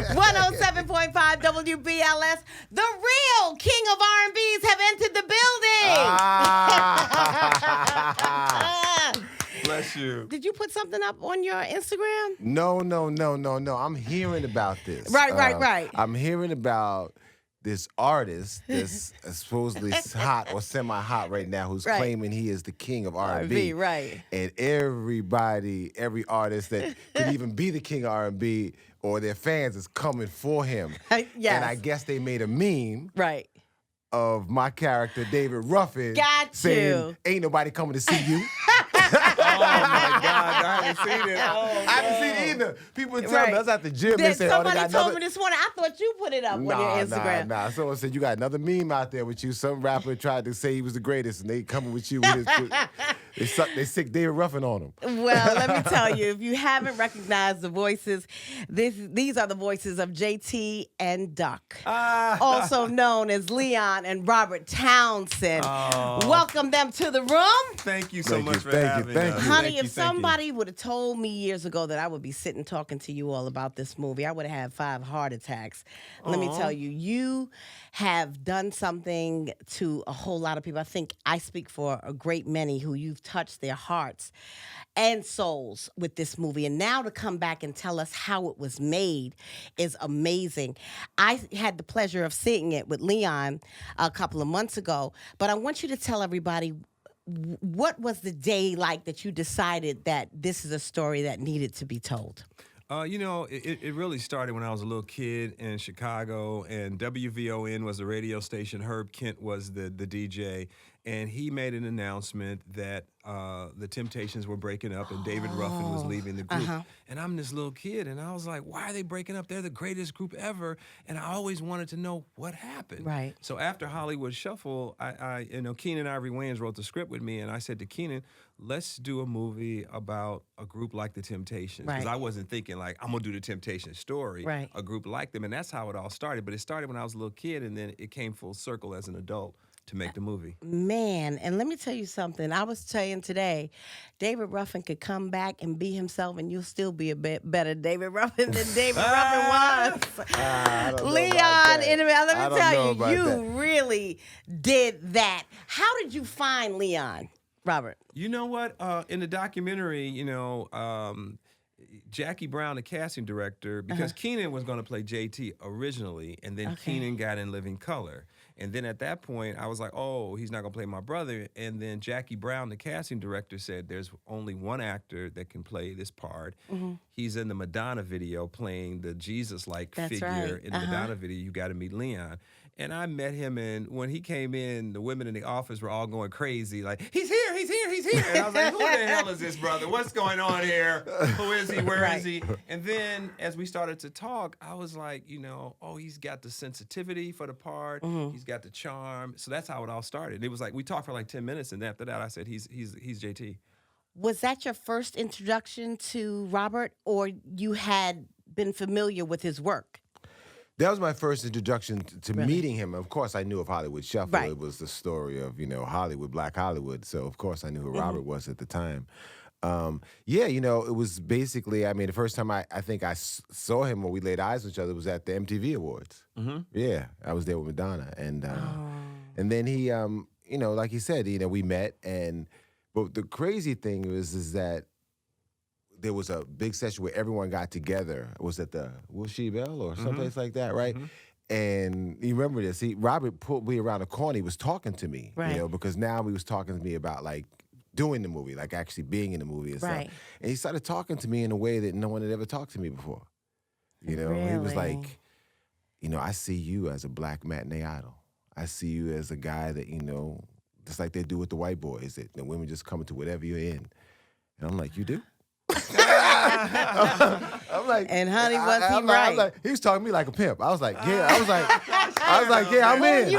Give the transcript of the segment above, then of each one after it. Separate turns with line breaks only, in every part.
107.5 WBLS. The real king of R&Bs have entered the building.
Bless you.
Did you put something up on your Instagram?
No. I'm hearing about this.
Right.
I'm hearing about this artist that's supposedly hot or semi-hot right now who's claiming he is the king of R&B.
Right.
And every artist that could even be the king of R&B or their fans is coming for him.
Yes.
And I guess they made a meme
of
my character, David Ruffin, saying, ain't nobody coming to see you.
Oh, my God. I haven't seen it.
I haven't seen it either. People tell me, I was at the gym, they said,
somebody
they got
told me this morning, I thought you put it up on your Instagram.
Nah. Someone said, you got another meme out there with you. Some rapper tried to say he was the greatest, and they coming with you with his... They sick David Ruffin on him.
Well, let me tell you, if you haven't recognized the voices, these are the voices of JT and Duck, also known as Leon and Robert Townsend. Welcome them to the room.
Thank you so much for having us.
Honey, if somebody would have told me years ago that I would be sitting talking to you all about this movie, I would have had 5 heart attacks. Let me tell you, you have done something to a whole lot of people. I think I speak for a great many who you've touched their hearts and souls with this movie. And now to come back and tell us how it was made is amazing. I had the pleasure of seeing it with Leon a couple of months ago, but I want you to tell everybody, what was the day like that you decided that this is a story that needed to be told?
It really started when I was a little kid in Chicago, and WVON was the radio station. Herb Kent was the DJ, and he made an announcement that the Temptations were breaking up and David Ruffin was leaving the group. And I'm this little kid, and I was like, why are they breaking up? They're the greatest group ever. And I always wanted to know what happened.
Right.
So after Hollywood Shuffle, Keenan Ivory Wayans wrote the script with me, and I said to Keenan, let's do a movie about a group like the Temptations. Because I wasn't thinking like, I'm going to do the Temptations story, a group like them. And that's how it all started. But it started when I was a little kid, and then it came full circle as an adult to make the movie. Man,
and let me tell you something. I was saying today, David Ruffin could come back and be himself, and you'll still be a bit better David Ruffin than David Ruffin was. Leon, let me tell you, you really did that. How did you find Leon, Robert?
You know what? In the documentary, Jackie Brown, the casting director, because Keenan was going to play JT originally, and then Keenan got in Living Color. And then at that point, I was like, oh, he's not going to play my brother. And then Jackie Brown, the casting director, said there's only one actor that can play this part. He's in the Madonna video playing the Jesus-like figure in the Madonna video. You got to meet Leon. And I met him, and when he came in, the women in the office were all going crazy, like, he's here. And I was like, who the hell is this brother? What's going on here? Who is he? Where is he? And then as we started to talk, I was like, he's got the sensitivity for the part. He's got the charm. So that's how it all started. It was like, we talked for like 10 minutes, and after that, I said, he's JT.
Was that your first introduction to Robert, or you had been familiar with his work?
That was my first introduction to meeting him. Of course, I knew of Hollywood Shuffle. It was the story of, Hollywood, Black Hollywood. So, of course, I knew who Robert was at the time. It was basically, the first time I think I saw him or we laid eyes on each other was at the MTV Awards. Yeah, I was there with Madonna. And then he, like he said, we met. But the crazy thing is that there was a big session where everyone got together. It was at the Wilshire Bell or someplace like that, right? And you remember this. Robert pulled me around the corner. He was talking to me, because now he was talking to me about, like, doing the movie, like actually being in the movie and stuff. And he started talking to me in a way that no one had ever talked to me before. He was like, I see you as a black matinee idol. I see you as a guy that, just like they do with the white boys, that the women just come into whatever you're in. And I'm like, you do? I'm like,
and honey, was he right?
I'm like, he was talking to me like a pimp. I was like, yeah. I was like, yeah, I'm in. He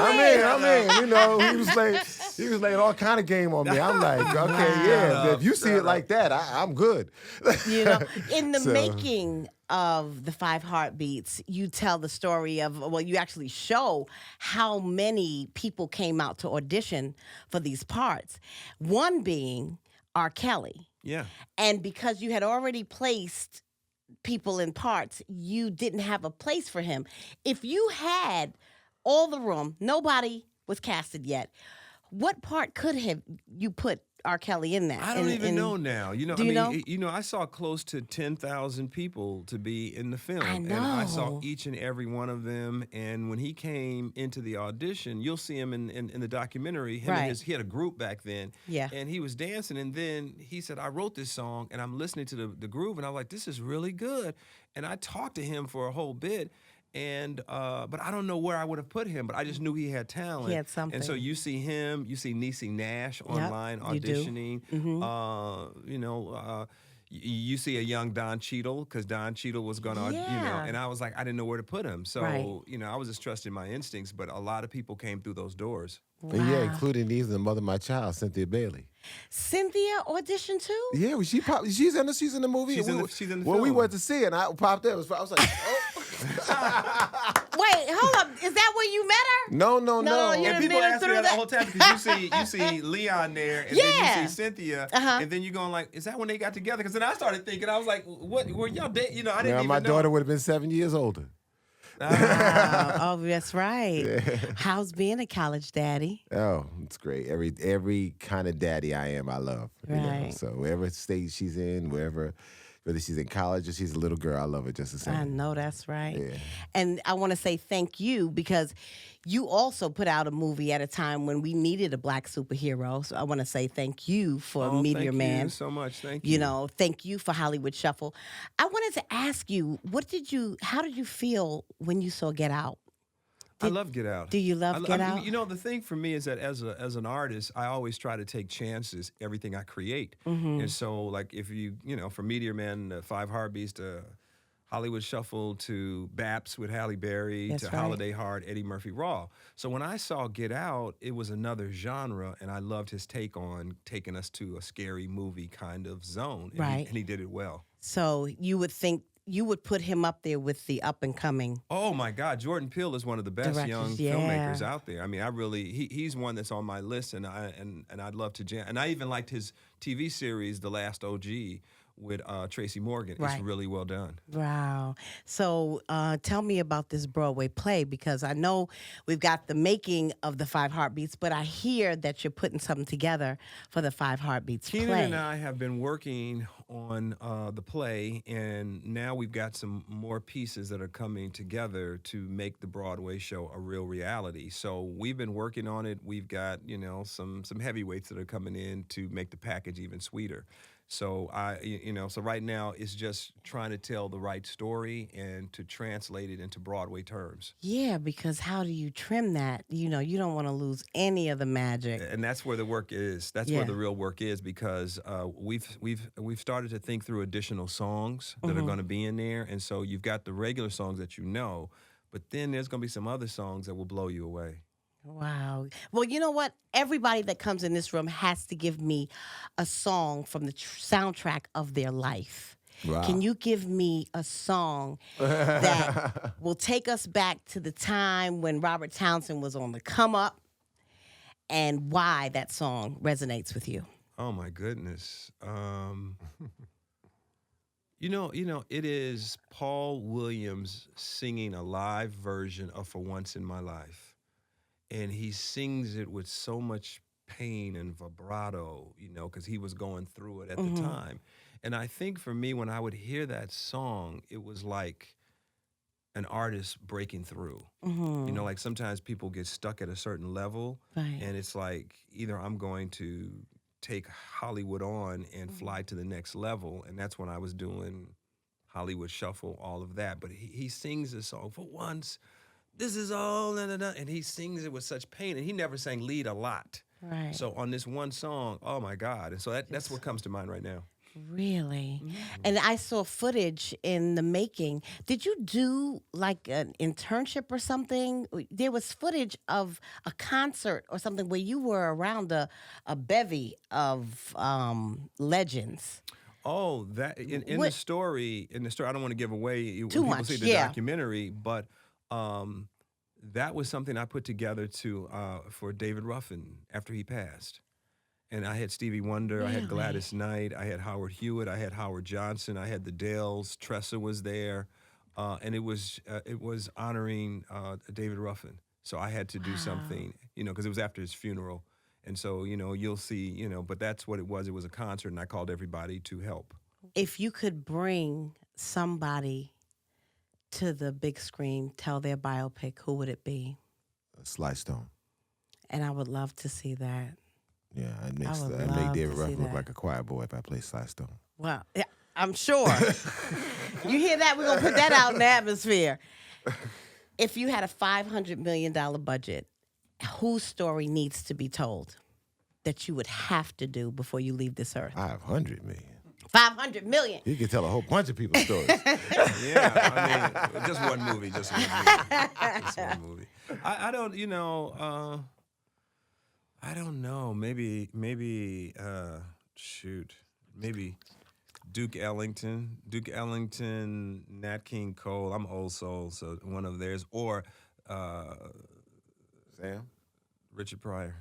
was laying all kind of game on me. I'm like, okay, yeah. If you see it like that, I'm good.
In the making of the 5 Heartbeats, you tell the story of, you actually show how many people came out to audition for these parts. One being R. Kelly.
Yeah.
And because you had already placed people in parts, you didn't have a place for him. If you had all the room, nobody was casted yet. What part could have you put R. Kelly in that?
I don't even know now.
Do you know?
I saw close to 10,000 people to be in the film.
I
And I saw
know.
each and every one of them. And when he came into the audition, you'll see him in the documentary.
Right.
He had a group back then.
Yeah.
And he was dancing. And then he said, I wrote this song and I'm listening to the groove. And I'm like, this is really good. And I talked to him for a whole bit. And but I don't know where I would have put him, but I just knew he had talent.
He had something.
And so you see him, you see Niecy Nash online
you do.
auditioning. You see a young Don Cheadle because Don Cheadle was gonna,
Yeah.
and I was like, I didn't know where to put him. So
Right.
I was just trusting my instincts. But a lot of people came through those doors.
And yeah, including these, the mother of my child, Cynthia Bailey.
Cynthia auditioned too?
Yeah, well, she's in the movie.
She's in the
when we
film.
went to see it, and I popped in. I was like, oh.
Wait, hold up. Is that where you met her?
No.
you
And
done
people
met her
ask me
through
that the
that?
whole time because you see Leon there, and then
Yeah.
you see Cynthia,
Uh-huh.
and then you're going like, is that when they got together? Because then I started thinking, I was like, what were y'all dating? I didn't
Now,
even
my
know.
daughter would have been 7 years older.
Oh, that's right. How's being a college daddy?
Oh, it's great. Every kind of daddy I am, I love. You know?
Right.
So wherever state she's in, whether she's in college or she's a little girl, I love her just the same.
I know that's right.
Yeah.
And I want to say thank you because you also put out a movie at a time when we needed a black superhero. So I want to say thank you for Meteor Man.
Thank you so much. Thank you.
You know, thank you for Hollywood Shuffle. I wanted to ask you, how did you feel when you saw Get Out?
I love Get Out.
Do you love Get Out?
The thing for me is that as an artist, I always try to take chances everything I create.
Mm-hmm.
And so, like, if from Meteor Man, 5 Heartbeats to Hollywood Shuffle to Baps with Halle Berry
That's
to
right.
Holiday Heart, Eddie Murphy Raw. So when I saw Get Out, it was another genre, and I loved his take on taking us to a scary movie kind of zone. And
Right.
he did it well.
So you would think you would put him up there with the up and coming.
Oh my God, Jordan Peele is one of the best
Directors,
young
yeah.
filmmakers out there. I mean, he's one that's on my list, and I'd love to jam. And I even liked his TV series, The Last OG, with Tracy Morgan.
Right.
It's really well done.
Wow. So tell me about this Broadway play because I know we've got the making of the 5 Heartbeats, but I hear that you're putting something together for the 5 Heartbeats
Keenan
play.
and I have been working on the play, and now we've got some more pieces that are coming together to make the Broadway show a real reality. So we've been working on it. We've got some heavyweights that are coming in to make the package even sweeter. So so right now it's just trying to tell the right story and to translate it into Broadway terms.
Yeah, because how do you trim that? You don't want to lose any of the magic.
And that's where the work is. That's
Yeah.
where the real work is because we've started to think through additional songs that are going to be in there. And so you've got the regular songs that but then there's going to be some other songs that will blow you away.
Wow. Well, you know what? Everybody that comes in this room has to give me a song from the soundtrack of their life.
Wow.
Can you give me a song that will take us back to the time when Robert Townsend was on the come up and why that song resonates with you?
Oh my goodness. It is Paul Williams singing a live version of For Once in My Life. And he sings it with so much pain and vibrato, because he was going through it at the time. And I think for me, when I would hear that song, it was like an artist breaking through. Like sometimes people get stuck at a certain level,
Right.
and it's like either I'm going to take Hollywood on and fly to the next level, and that's when I was doing Hollywood Shuffle, all of that. But he sings this song, For Once, this is all, and he sings it with such pain, and he never sang lead a lot.
Right.
So on this one song, oh my God. And so that's what comes to mind right now.
Really? And I saw footage in the making. Did you do like an internship or something? There was footage of a concert or something where you were around a bevy of legends.
Oh, that in
What-
the story, I don't want to give away when
Too
people
much,
see the
yeah.
documentary, but that was something I put together for David Ruffin after he passed. And I had Stevie Wonder, I had
Really?
Gladys Knight, I had Howard Hewitt, I had Howard Johnson, I had the Dells, Tressa was there, and it was honoring David Ruffin. So I had to do something, because it was after his funeral, and so you'll see, but that's what it was. It was a concert, and I called everybody to help.
If you could bring somebody to the big screen, tell their biopic, who would it be?
Sly Stone.
And I would love to see that.
Yeah, I'd make,
I would
I'd
love
make
to
David
see
Ruffin look
that.
like a quiet boy if I play Sly Stone.
Well, yeah, I'm sure. You hear that? We're going to put that out in the atmosphere. If you had a $500 million budget, whose story needs to be told that you would have to do before you leave this earth?
500 million.
500 million.
He could tell a whole bunch of people's stories.
Yeah, I mean, just one movie. Just one movie. I don't, I don't know. Maybe, maybe Duke Ellington, Nat King Cole. I'm old soul, so one of theirs, or
Sam?
Richard Pryor.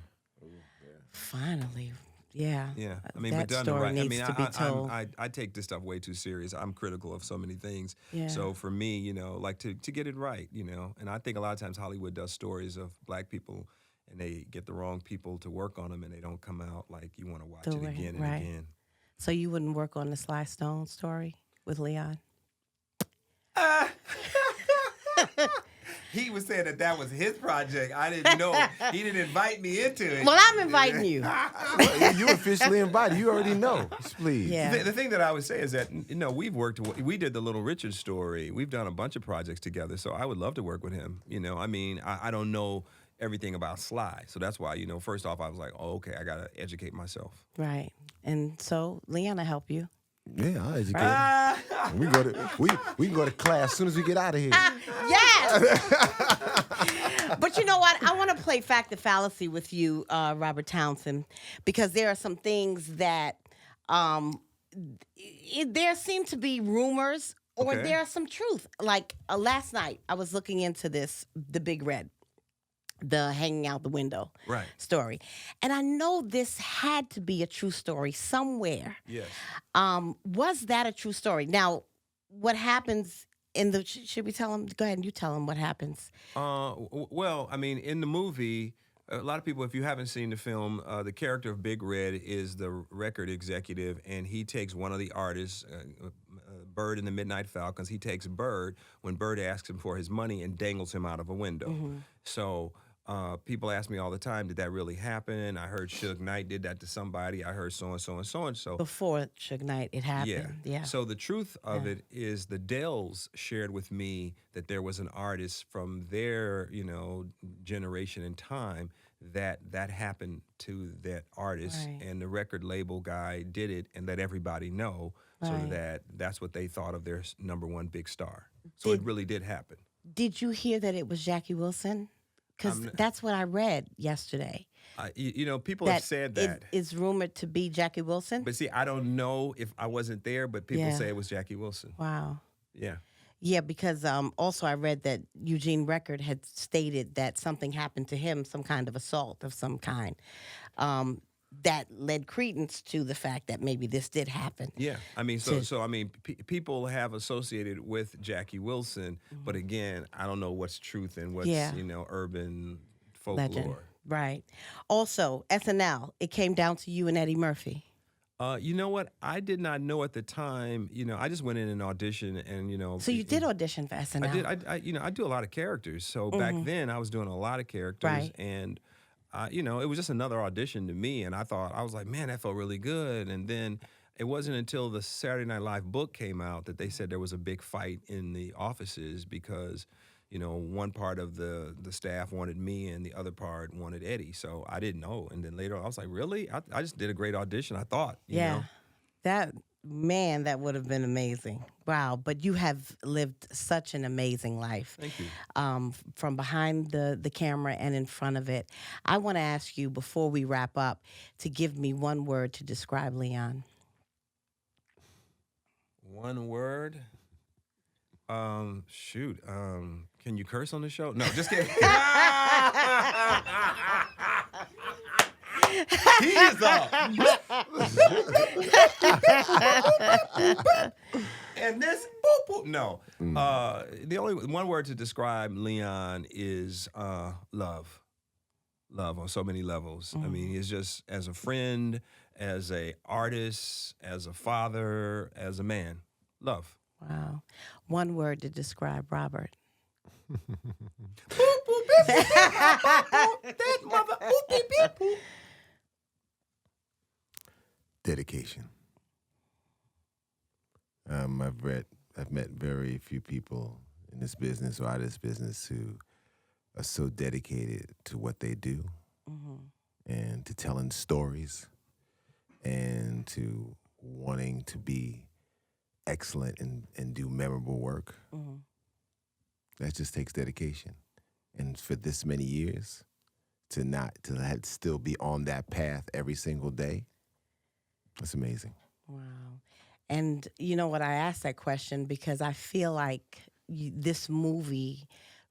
Finally. Yeah.
Yeah, I mean,
that
but done
story
right.
needs to be told.
I take this stuff way too serious. I'm critical of so many things.
Yeah.
So for me, like to get it right, and I think a lot of times Hollywood does stories of black people, and they get the wrong people to work on them, and they don't come out like you want to watch it again and
right.
again.
So you wouldn't work on the Sly Stone story with Leon?
He was saying that was his project. I didn't know. He didn't invite me into it.
Well, I'm inviting you.
You officially invited. You already know. Please.
Yeah.
The thing that I would say is that, we did the Little Richard story. We've done a bunch of projects together, so I would love to work with him. I mean, I don't know everything about Sly, so that's why, first off, I was like, oh, okay, I got to educate myself.
Right. And so Leon will help you.
Yeah, I'll educate you. We can go to class as soon as we get out of here.
Yes! But you know what? I want to play Fact or Fallacy with you, Robert Townsend, because there are some things that there seem to be rumors or
Okay.
there's some truth. Like last night, I was looking into this, the Big Red, the hanging out the window
Right.
story. And I know this had to be a true story somewhere.
Yes.
Was that a true story? Now, what happens in the, should we tell him? Go ahead and you tell him what happens.
Well, I mean, in the movie, a lot of people, if you haven't seen the film, the character of Big Red is the record executive, and he takes one of the artists, Bird in the Midnight Falcons. He takes Bird when Bird asks him for his money and dangles him out of a window.
Mm-hmm.
So people ask me all the time, did that really happen? I heard Suge Knight did that to somebody. I heard so-and-so and so-and-so.
Before Suge Knight, it happened. Yeah.
So the truth of it is the Dells shared with me that there was an artist from their, generation and time that happened to that artist,
Right.
and the record label guy did it and let everybody know, so
Right.
that's what they thought of their number one big star. So it really did happen.
Did you hear that it was Jackie Wilson? Because that's what I read yesterday.
People have said that.
It is rumored to be Jackie Wilson.
But see, I don't know if I wasn't there, but people
Yeah.
say it was Jackie Wilson.
Wow.
Yeah.
Yeah, because also I read that Eugene Record had stated that something happened to him, some kind of assault of some kind, that led credence to the fact that maybe this did happen.
Yeah, I mean, people have associated with Jackie Wilson, but again, I don't know what's truth and what's urban folklore.
Legend. Right. Also, SNL, it came down to you and Eddie Murphy.
You know what? I did not know at the time. I just went in and auditioned, and
So you did audition for SNL.
I did. I do a lot of characters. So back then, I was doing a lot of characters,
Right.
and it was just another audition to me. And I was like, man, that felt really good. And then it wasn't until the Saturday Night Live book came out that they said there was a big fight in the offices because, one part of the staff wanted me and the other part wanted Eddie. So I didn't know. And then later I was like, really? I just did a great audition, I thought. You know?
That would have been amazing. Wow. But you have lived such an amazing life.
Thank you.
From behind the camera and in front of it. I want to ask you, before we wrap up, to give me one word to describe Leon.
One word? Can you curse on the show? No, just kidding. He is up. And this, boop, boop. No. The only one word to describe Leon is love. Love on so many levels. I mean, he's just as a friend, as a artist, as a father, as a man. Love.
Wow. One word to describe Robert.
That mother.
Dedication. I've met very few people in this business or out of this business who are so dedicated to what they do and to telling stories and to wanting to be excellent and do memorable work. That just takes dedication. And for this many years, to still be on that path every single day, that's amazing.
Wow. And you know what, I asked that question because I feel like this movie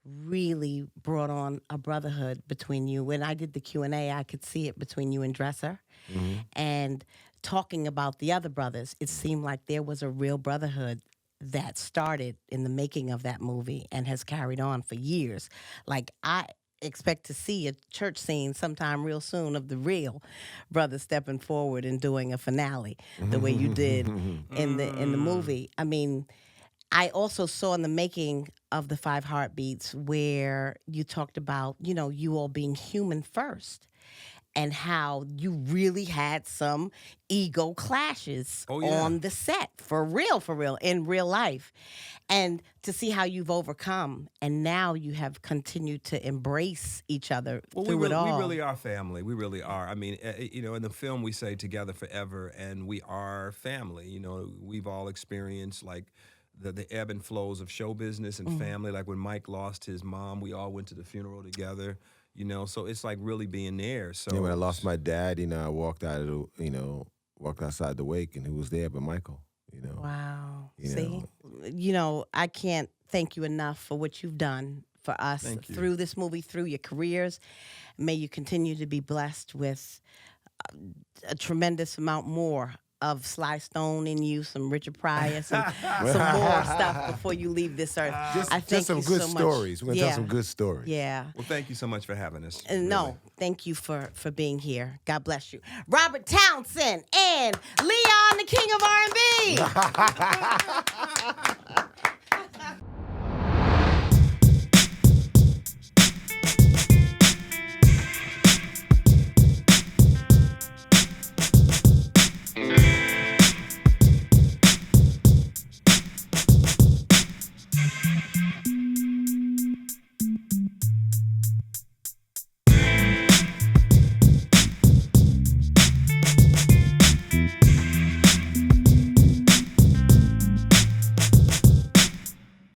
really brought on a brotherhood between you. When I did the Q&A, I could see it between you and Dresser. And talking about the other brothers, it seemed like there was a real brotherhood that started in the making of that movie and has carried on for years. Like, I expect to see a church scene sometime real soon of the real brothers stepping forward and doing a finale the way you did in the movie. I mean, I also saw in the making of the 5 Heartbeats where you talked about, you know, you all being human first and how you really had some ego clashes on the set, for real, in real life. And to see how you've overcome, and now you have continued to embrace each other through it all.
We really are family. We really are. I mean, you know, in the film we say together forever, and we are family. You know, we've all experienced, like, the ebb and flows of show business and family. Like when Mike lost his mom, we all went to the funeral together. You know, so it's like really being there. So
when I lost my dad, you know, I walked outside the wake, and who was there but Michael? You know.
Wow.
See,
you know, I can't thank you enough for what you've done for us through this movie, through your careers. May you continue to be blessed with a tremendous amount more of Sly Stone in you, some Richard Pryor, some more stuff before you leave this earth.
Just some good stories. We're going to tell some good stories.
Yeah.
Well, thank you so much for having us.
No, thank you for being here. God bless you. Robert Townsend and Leon, the King of R&B.